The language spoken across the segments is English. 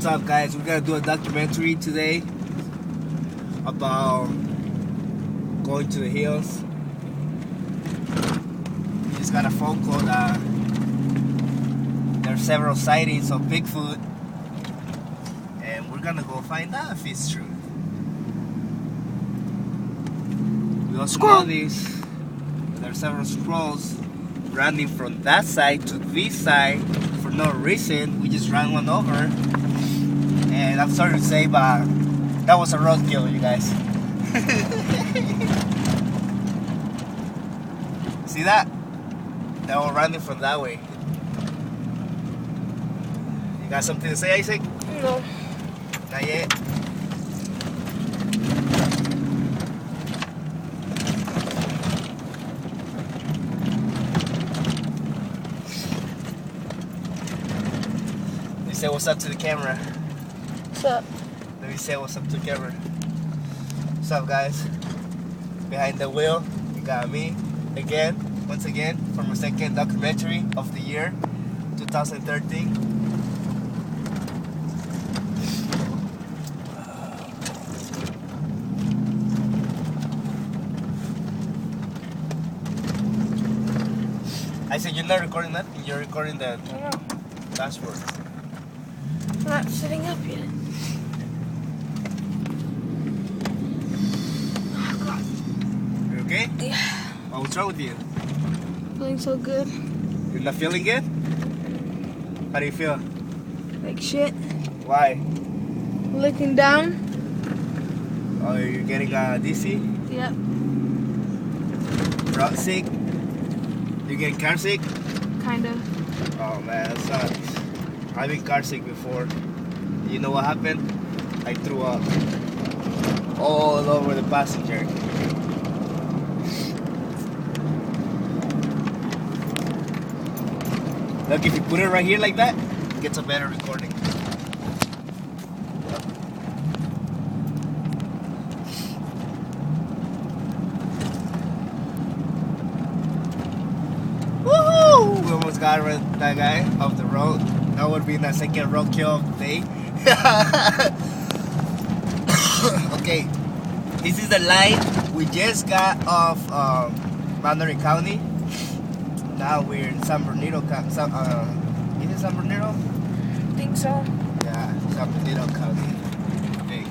What's up, guys? We're gonna do a documentary today about going to the hills. We just got a phone call that there are several sightings of Bigfoot, and we're gonna go find out if it's true. We also noticed there are several squirrels running from that side to this side for no reason. We just ran one over. And I'm sorry to say, but that was a roadkill, you guys. See that? They were running from that way. You got something to say, Isaac? No. Not yet? Let me say what's up to the camera. What's up? Let me say what's up to the camera. What's up, guys? Behind the wheel, you got me again, once again, for my second documentary of the year, 2013. I said you're not recording nothing, you're recording the dashboard. I'm not sitting up yet. You okay? Yeah. Oh, what's wrong with you? Feeling so good. You're not feeling good? How do you feel? Like shit. Why? Looking down. Oh, you're getting dizzy? Yep. Rock sick? You getting car sick? Kind of. Oh man, that sucks. I've been car sick before. You know what happened? I threw up all over the passenger. Look, if you put it right here like that, it gets a better recording. Woohoo! We almost got that guy off the road. That would be the second roadkill of the day. Okay, this is the line we just got off Mandarin County. Now we're in San Bernardino County. Is it San Bernardino? I think so. Yeah, San Bernardino County. Okay.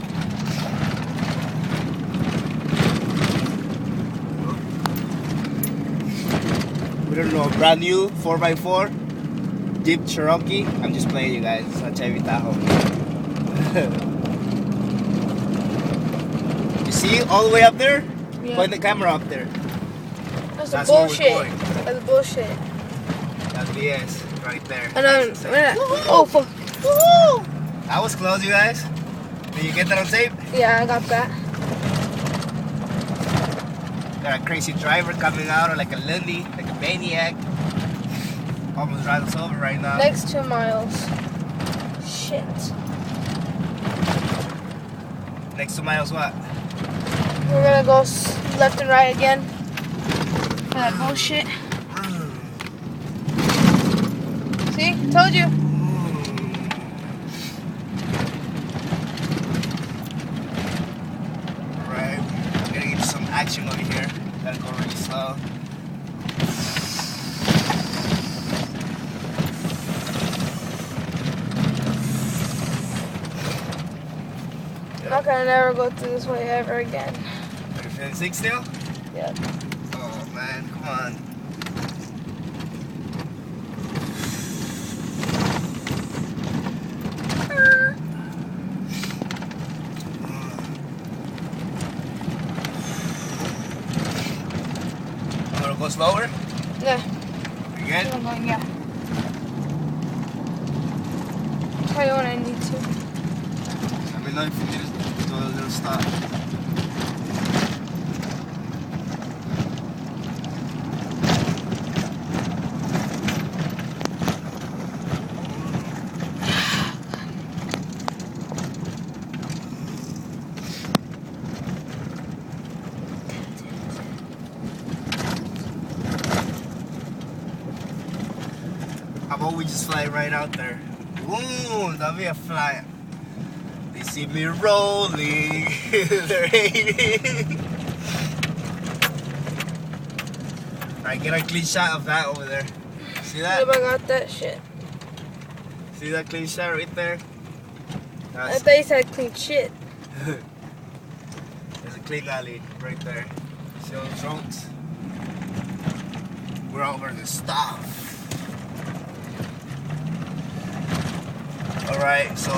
We don't know, brand new 4x4 Jeep Cherokee. I'm just playing, you guys. It's a Chevy Tahoe. You see all the way up there? Yeah. Point the camera up there. That's where we're bullshit. going. That's bullshit. That's BS right there. And then, oh fuck. Woohoo! That was close, you guys. Did you get that on tape? Yeah, I got that. Got a crazy driver coming out like a lundi, like a maniac. Almost ran us over right now. Next 2 miles. Shit. Next 2 miles what? We're gonna go left and right again. For that bullshit. See? Told you. Alright, we're gonna get some action over here. Gotta go really slow. I'm not gonna never go through this way ever again. Are you feeling sick still? Yep. Oh man, come on. I'm gonna go slower. Yeah. You good? I'm going, yeah. Tell you when I need to. Let me know if you need to do a little stop. How about we just fly right out there? Ooh, that'll be a fly. You see me rolling. They're hating. Alright, get a clean shot of that over there. See that? Yep, I got that shit. See that clean shot right there? I thought you said clean shit. There's a clean alley right there. See all the drones? We're over the stuff. Alright, so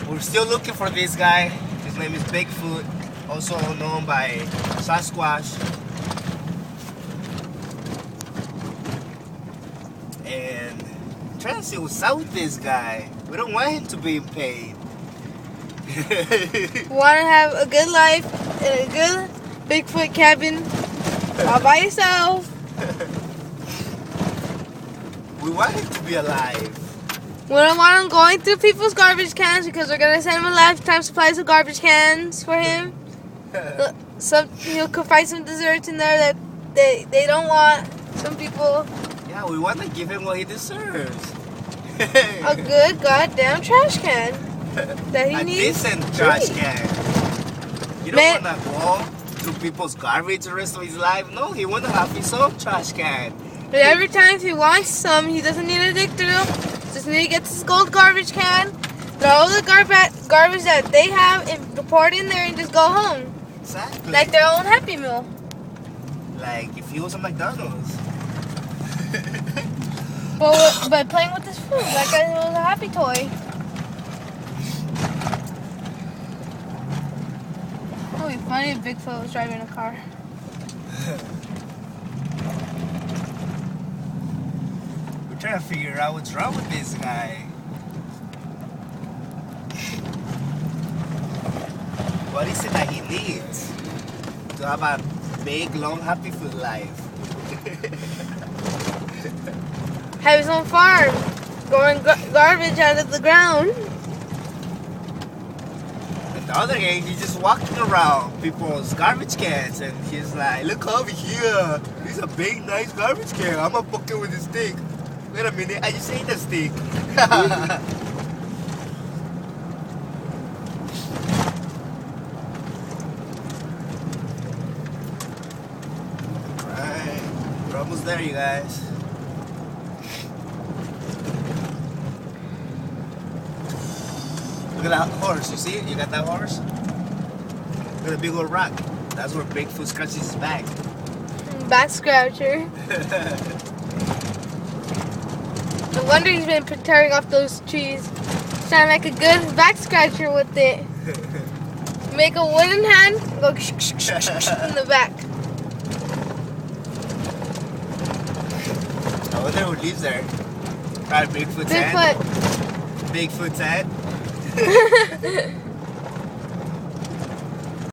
we're still looking for this guy. His name is Bigfoot, also known by Sasquatch. And I'm trying to see what's up with this guy. We don't want him to be in pain. Want to have a good life in a good Bigfoot cabin all by yourself. We want him to be alive. We don't want him going through people's garbage cans because we're going to send him a lifetime supplies of garbage cans for him. You could find some desserts in there that they don't want. Some people. Yeah, we want to give him what he deserves. A good goddamn trash can that he needs. A decent trash can. You don't want to go through people's garbage the rest of his life. No, he want to have his own trash can. But every time he wants some, he doesn't need to dig through. Just need to get this gold garbage can, throw all the garbage that they have, and pour it in there and just go home. Exactly. Like their own Happy Meal. Like if he was a McDonald's. But playing with his food, like it was a happy toy. It would be funny if Bigfoot was driving a car. We're trying to figure out what's wrong with this guy. What is it that he needs to have a big, long, happy food life? Have his own farm, growing garbage out of the ground. And the other guy, he's just walking around people's garbage cans, and he's like, "Look over here, it's a big, nice garbage can. I'm gonna poke it with a stick." Wait a minute, I just ate the stick. Right, we're almost there, you guys. Look at that horse, you see it? You got that horse? Look at the big old rock. That's where Bigfoot scratches his back. Back scratcher. No wonder he's been tearing off those trees. Trying to make a good back scratcher with it. Make a wooden hand, go in the back. I wonder who lives there. Probably Bigfoot's head. Bigfoot's head.